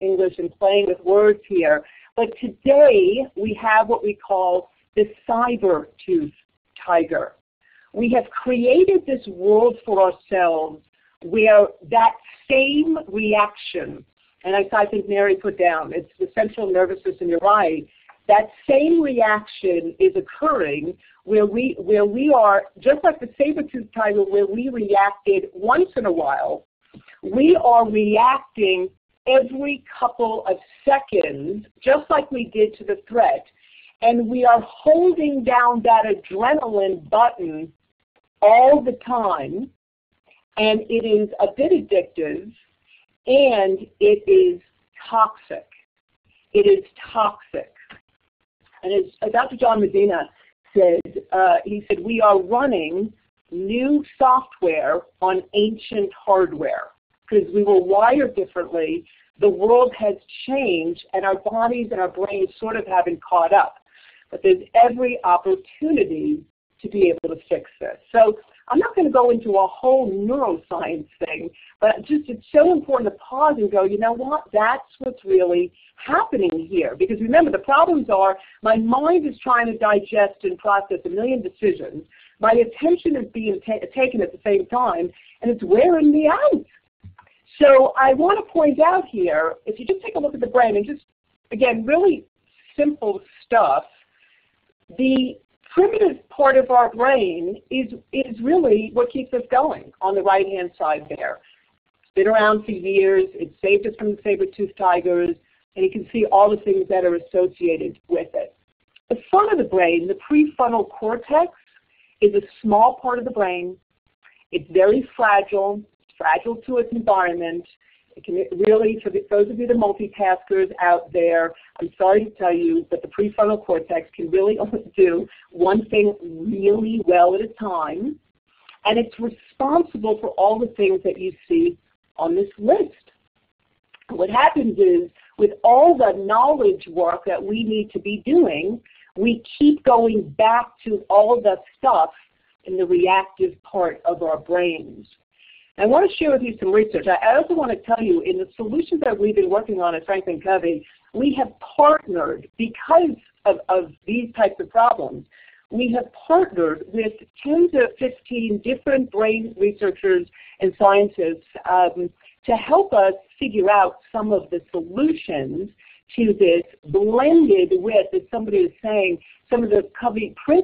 English and playing with words here. But today we have what we call the saber-tooth tiger. We have created this world for ourselves where that same reaction, and as I think Mary put down, it's the central nervous system, you're right, that same reaction is occurring where we are, just like the saber-tooth tiger where we reacted once in a while, we are reacting every couple of seconds, just like we did to the threat, and we are holding down that adrenaline button all the time, and it is a bit addictive, and it is toxic. It is toxic. And as Dr. John Medina said, he said, we are running new software on ancient hardware because we were wired differently. The world has changed, and our bodies and our brains sort of haven't caught up. But there's every opportunity to be able to fix this. So I'm not going to go into a whole neuroscience thing, but just it's so important to pause and go, you know what, that's what's really happening here. Because remember, the problems are my mind is trying to digest and process a million decisions. My attention is being taken at the same time, and it's wearing me out. So I want to point out here, if you just take a look at the brain and just, again, really simple stuff, the primitive part of our brain is really what keeps us going on the right-hand side there. It's been around for years. It saved us from the saber-toothed tigers, and you can see all the things that are associated with it. The front of the brain, the prefrontal cortex, is a small part of the brain. It's very fragile. It's fragile to its environment. It can really, for those of you the multitaskers out there, I'm sorry to tell you that the prefrontal cortex can really only do one thing really well at a time, and it's responsible for all the things that you see on this list. What happens is, with all the knowledge work that we need to be doing, we keep going back to all the stuff in the reactive part of our brains. I want to share with you some research. I also want to tell you, in the solutions that we've been working on at Franklin Covey, we have partnered, because of these types of problems, we have partnered with 10 to 15 different brain researchers and scientists to help us figure out some of the solutions to this, blended with, as somebody is saying, some of the Covey principles